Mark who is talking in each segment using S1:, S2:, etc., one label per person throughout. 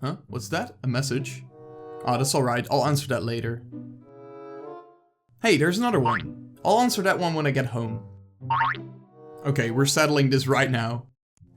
S1: Huh? What's that? A message? Ah, that's alright, I'll answer that later. Hey, there's another one. I'll answer that one when I get home. Okay, we're settling this right now.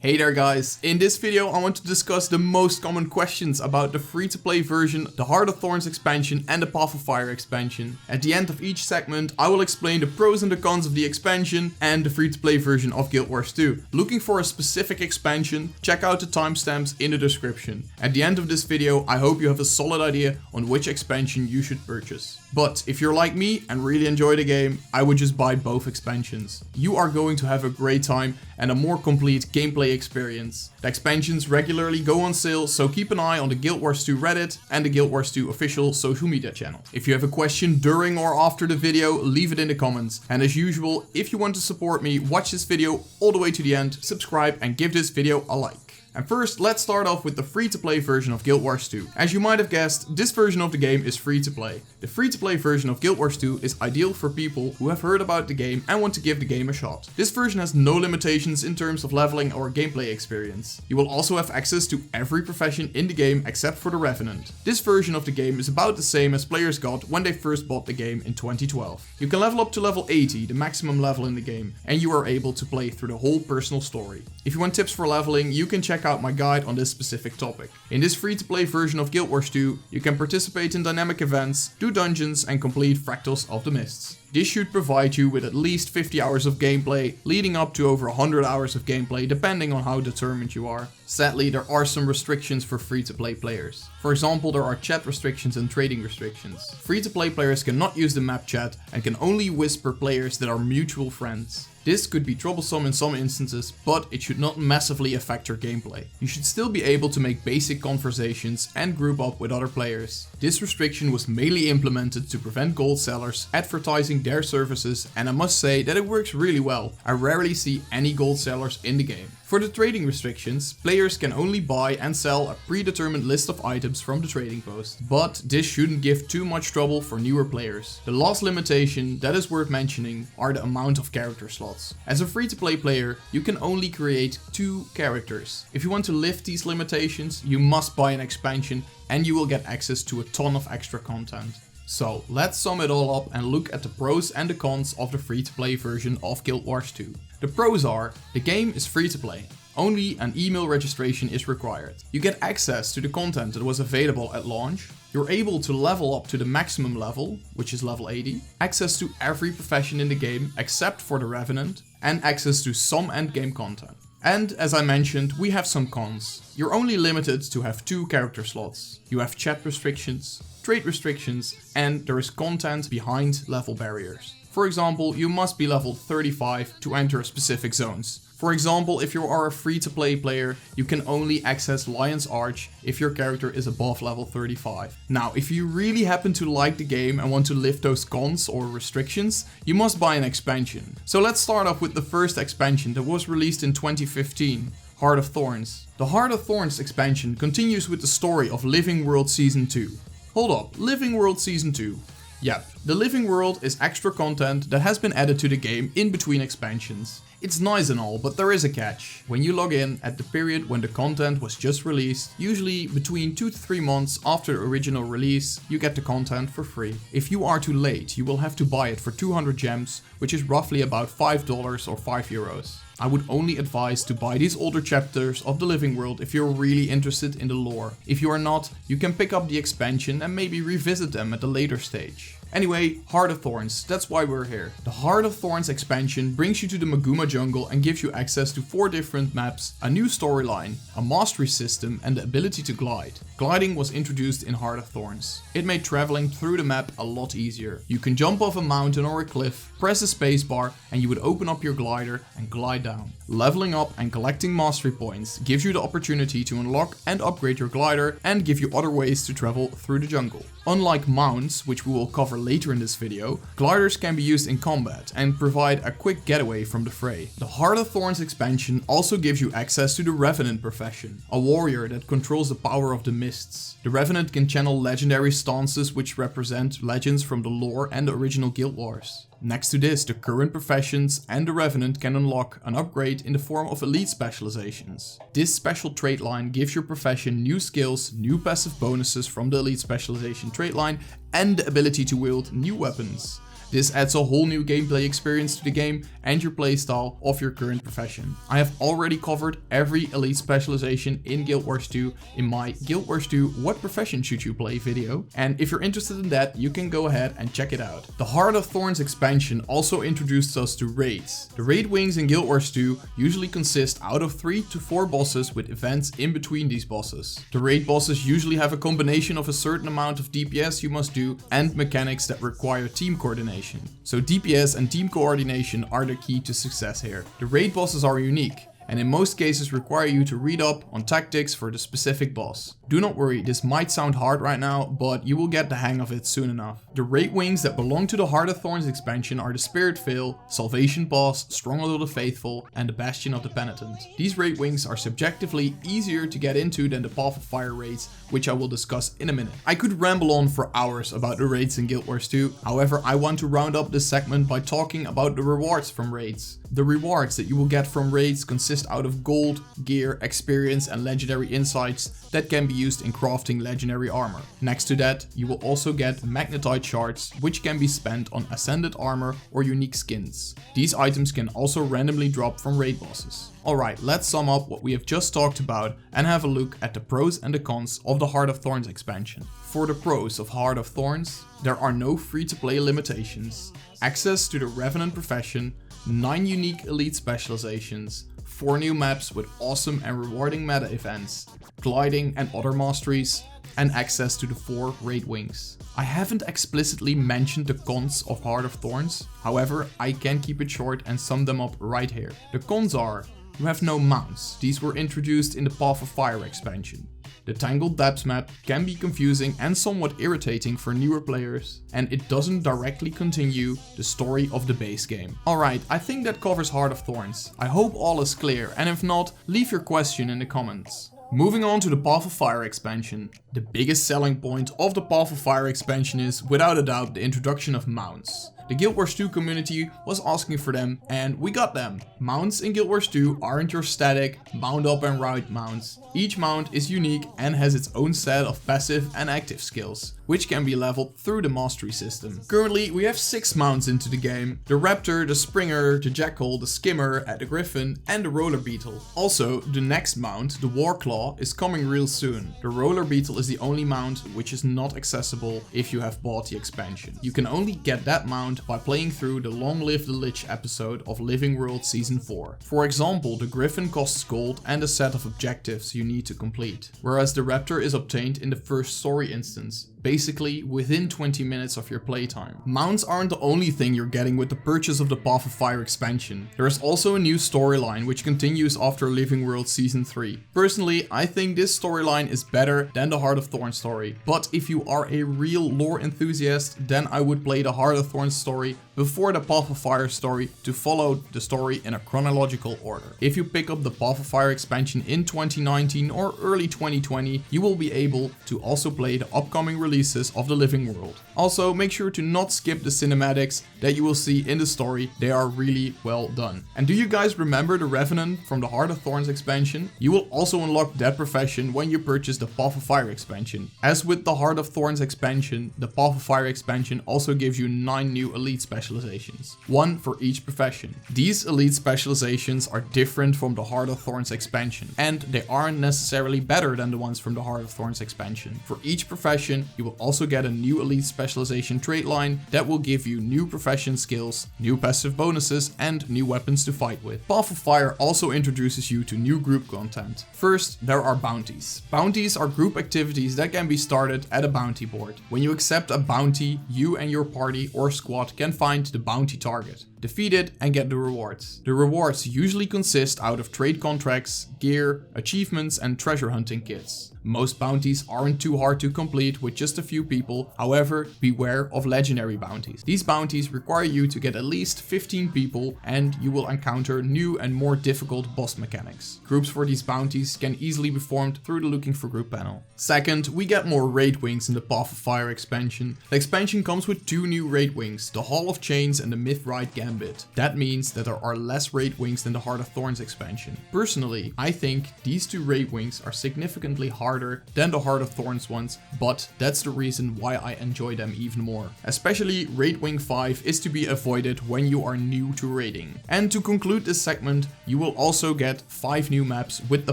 S1: Hey there guys, in this video I want to discuss the most common questions about the free-to-play version, the Heart of Thorns expansion and the Path of Fire expansion. At the end of each segment I will explain the pros and the cons of the expansion and the free-to-play version of Guild Wars 2. Looking for a specific expansion? Check out the timestamps in the description. At the end of this video I hope you have a solid idea on which expansion you should purchase. But if you're like me and really enjoy the game, I would just buy both expansions. You are going to have a great time and a more complete gameplay experience. The expansions regularly go on sale, so keep an eye on the Guild Wars 2 Reddit and the Guild Wars 2 official social media channel. If you have a question during or after the video, leave it in the comments. And as usual, if you want to support me, watch this video all the way to the end, subscribe and give this video a like. And first, let's start off with the free-to-play version of Guild Wars 2. As you might have guessed, this version of the game is free-to-play. The free-to-play version of Guild Wars 2 is ideal for people who have heard about the game and want to give the game a shot. This version has no limitations in terms of leveling or gameplay experience. You will also have access to every profession in the game except for the Revenant. This version of the game is about the same as players got when they first bought the game in 2012. You can level up to level 80, the maximum level in the game, and you are able to play through the whole personal story. If you want tips for leveling, you can check out my guide on this specific topic. In this free-to-play version of Guild Wars 2, you can participate in dynamic events, do dungeons and complete Fractals of the Mists. This should provide you with at least 50 hours of gameplay, leading up to over 100 hours of gameplay depending on how determined you are. Sadly, there are some restrictions for free-to-play players. For example, there are chat restrictions and trading restrictions. Free-to-play players cannot use the map chat and can only whisper players that are mutual friends. This could be troublesome in some instances, but it should not massively affect your gameplay. You should still be able to make basic conversations and group up with other players. This restriction was mainly implemented to prevent gold sellers advertising their services, and I must say that it works really well. I rarely see any gold sellers in the game. For the trading restrictions, players can only buy and sell a predetermined list of items from the trading post, but this shouldn't give too much trouble for newer players. The last limitation that is worth mentioning are the amount of character slots. As a free-to-play player, you can only create 2 characters. If you want to lift these limitations, you must buy an expansion and you will get access to a ton of extra content. So let's sum it all up and look at the pros and the cons of the free-to-play version of Guild Wars 2. The pros are, the game is free to play. Only an email registration is required. You get access to the content that was available at launch. You're able to level up to the maximum level, which is level 80. Access to every profession in the game except for the Revenant. And access to some endgame content. And as I mentioned, we have some cons. You're only limited to have 2 character slots. You have chat restrictions, trade restrictions, and there is content behind level barriers. For example, you must be level 35 to enter specific zones. For example, if you are a free-to-play player, you can only access Lion's Arch if your character is above level 35. Now, if you really happen to like the game and want to lift those cons or restrictions, you must buy an expansion. So let's start off with the first expansion that was released in 2015. Heart of Thorns. The Heart of Thorns expansion continues with the story of Living World Season 2. Hold up, Living World Season 2. Yep, the Living World is extra content that has been added to the game in between expansions. It's nice and all, but there is a catch. When you log in at the period when the content was just released, usually between 2 to 3 months after the original release, you get the content for free. If you are too late, you will have to buy it for 200 gems, which is roughly about $5 or €5. I would only advise to buy these older chapters of the Living World if you're really interested in the lore. If you are not, you can pick up the expansion and maybe revisit them at a later stage. Anyway, Heart of Thorns, that's why we're here. The Heart of Thorns expansion brings you to the Maguma jungle and gives you access to 4 different maps, a new storyline, a mastery system and the ability to glide. Gliding was introduced in Heart of Thorns. It made traveling through the map a lot easier. You can jump off a mountain or a cliff, press the spacebar and you would open up your glider and glide down. Leveling up and collecting mastery points gives you the opportunity to unlock and upgrade your glider and give you other ways to travel through the jungle. Unlike mounts, which we will cover later in this video, gliders can be used in combat and provide a quick getaway from the fray. The Heart of Thorns expansion also gives you access to the Revenant profession, a warrior that controls the power of the mists. The Revenant can channel legendary stances which represent legends from the lore and the original Guild Wars. Next to this, the current professions and the Revenant can unlock an upgrade in the form of elite specializations. This special trait line gives your profession new skills, new passive bonuses from the elite specialization trait line, and the ability to wield new weapons. This adds a whole new gameplay experience to the game and your playstyle of your current profession. I have already covered every elite specialization in Guild Wars 2 in my Guild Wars 2 What Profession Should You Play video, and if you're interested in that, you can go ahead and check it out. The Heart of Thorns expansion also introduced us to raids. The raid wings in Guild Wars 2 usually consist out of 3 to 4 bosses with events in between these bosses. The raid bosses usually have a combination of a certain amount of DPS you must do and mechanics that require team coordination. So DPS and team coordination are the key to success here. The raid bosses are unique, and in most cases require you to read up on tactics for the specific boss. Do not worry, this might sound hard right now, but you will get the hang of it soon enough. The raid wings that belong to the Heart of Thorns expansion are the Spirit Veil, Salvation Pass, Stronghold of the Faithful, and the Bastion of the Penitent. These raid wings are subjectively easier to get into than the Path of Fire raids, which I will discuss in a minute. I could ramble on for hours about the raids in Guild Wars 2, however I want to round up this segment by talking about the rewards from raids. The rewards that you will get from raids consist out of gold, gear, experience and legendary insights that can be used in crafting legendary armor. Next to that, you will also get magnetite shards, which can be spent on ascended armor or unique skins. These items can also randomly drop from raid bosses. Alright, let's sum up what we have just talked about and have a look at the pros and the cons of the Heart of Thorns expansion. For the pros of Heart of Thorns, there are no free-to-play limitations, access to the Revenant profession, 9 unique elite specializations, 4 new maps with awesome and rewarding meta events, gliding and other masteries, and access to the 4 raid wings. I haven't explicitly mentioned the cons of Heart of Thorns, however I can keep it short and sum them up right here. The cons are: you have no mounts, these were introduced in the Path of Fire expansion. The Tangled Depths map can be confusing and somewhat irritating for newer players, and it doesn't directly continue the story of the base game. Alright, I think that covers Heart of Thorns. I hope all is clear, and if not, leave your question in the comments. Moving on to the Path of Fire expansion. The biggest selling point of the Path of Fire expansion is, without a doubt, the introduction of mounts. The Guild Wars 2 community was asking for them, and we got them. Mounts in Guild Wars 2 aren't your static mount up and ride mounts. Each mount is unique and has its own set of passive and active skills, which can be leveled through the mastery system. Currently, we have 6 mounts into the game: the Raptor, the Springer, the Jackal, the Skimmer, the Griffin, and the Roller Beetle. Also, the next mount, the Warclaw, is coming real soon. The Roller Beetle is the only mount which is not accessible if you have bought the expansion. You can only get that mount by playing through the Long Live the Lich episode of Living World Season 4. For example, the Griffin costs gold and a set of objectives you need to complete, whereas the Raptor is obtained in the first story instance, basically within 20 minutes of your playtime. Mounts aren't the only thing you're getting with the purchase of the Path of Fire expansion. There is also a new storyline which continues after Living World Season 3. Personally, I think this storyline is better than the Heart of Thorns story, but if you are a real lore enthusiast, then I would play the Heart of Thorns story before the Path of Fire story to follow the story in a chronological order. If you pick up the Path of Fire expansion in 2019 or early 2020, you will be able to also play the upcoming releases of the Living World. Also, make sure to not skip the cinematics that you will see in the story. They are really well done. And do you guys remember the Revenant from the Heart of Thorns expansion? You will also unlock that profession when you purchase the Path of Fire expansion. As with the Heart of Thorns expansion, the Path of Fire expansion also gives you 9 new elite specializations, 1 for each profession. These elite specializations are different from the Heart of Thorns expansion, and they aren't necessarily better than the ones from the Heart of Thorns expansion. For each profession, you will also get a new elite specialization trait line that will give you new profession skills, new passive bonuses, and new weapons to fight with. Path of Fire also introduces you to new group content. First, there are bounties. Bounties are group activities that can be started at a bounty board. When you accept a bounty, you and your party or squad can find the bounty target. defeat it and get the rewards. The rewards usually consist out of trade contracts, gear, achievements and treasure hunting kits. Most bounties aren't too hard to complete with just a few people, however, beware of legendary bounties. These bounties require you to get at least 15 people and you will encounter new and more difficult boss mechanics. Groups for these bounties can easily be formed through the looking for group panel. Second, we get more raid wings in the Path of Fire expansion. The expansion comes with 2 new raid wings, the Hall of Chains and the Mythrite Gambit. That means that there are less raid wings than the Heart of Thorns expansion. Personally, I think these 2 raid wings are significantly harder than the Heart of Thorns ones, but that's the reason why I enjoy them even more. Especially Raid Wing 5 is to be avoided when you are new to raiding. And to conclude this segment, you will also get 5 new maps with the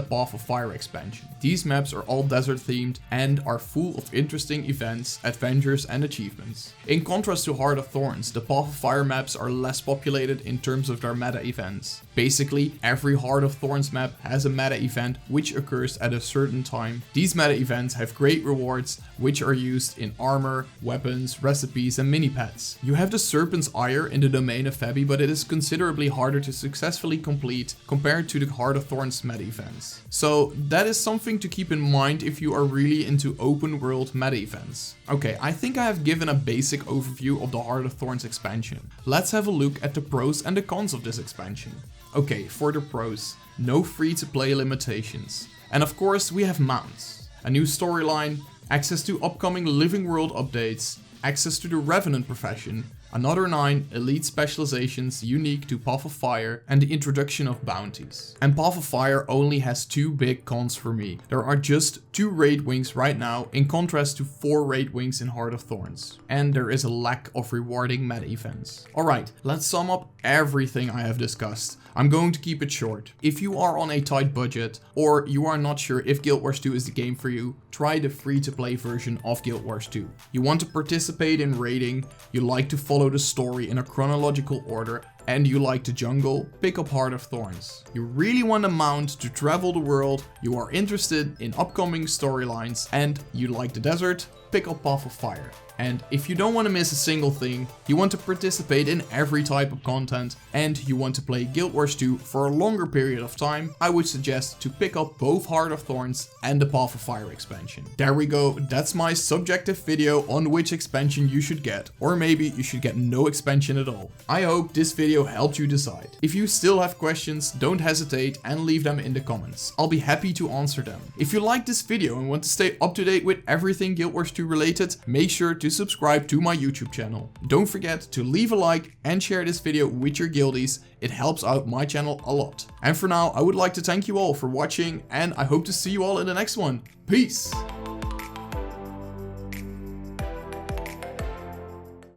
S1: Path of Fire expansion. These maps are all desert themed and are full of interesting events, adventures and achievements. In contrast to Heart of Thorns, the Path of Fire maps are less populated in terms of their meta events. Basically, every Heart of Thorns map has a meta event which occurs at a certain time. These meta events have great rewards which are used in armor, weapons, recipes and mini pets. You have the Serpent's Ire in the domain of Fabi, but it is considerably harder to successfully complete compared to the Heart of Thorns meta events. So that is something to keep in mind if you are really into open world meta events. Okay, I think I have given a basic overview of the Heart of Thorns expansion. Let's have a look at the pros and the cons of this expansion. Okay, for the pros, no free to play limitations. And of course we have mounts, a new storyline, access to upcoming living world updates, access to the Revenant profession, another 9 elite specializations unique to Path of Fire, and the introduction of bounties. And Path of Fire only has 2 big cons for me. There are just 2 raid wings right now in contrast to 4 raid wings in Heart of Thorns. And there is a lack of rewarding meta events. Alright, let's sum up everything I have discussed. I'm going to keep it short. If you are on a tight budget or you are not sure if Guild Wars 2 is the game for you, try the free to play version of Guild Wars 2. You want to participate in raiding, you like to follow the story in a chronological order, and you like to jungle, pick up Heart of Thorns. You really want a mount to travel the world, you are interested in upcoming storylines, and you like the desert, pick up Path of Fire. And if you don't want to miss a single thing, you want to participate in every type of content, and you want to play Guild Wars 2 for a longer period of time, I would suggest to pick up both Heart of Thorns and the Path of Fire expansion. There we go, that's my subjective video on which expansion you should get, or maybe you should get no expansion at all. I hope this video helped you decide. If you still have questions, don't hesitate and leave them in the comments. I'll be happy to answer them. If you like this video and want to stay up to date with everything Guild Wars 2 related, make sure to subscribe to my YouTube channel. Don't forget to leave a like and share this video with your guildies, it helps out my channel a lot. And for now, I would like to thank you all for watching and I hope to see you all in the next one. Peace!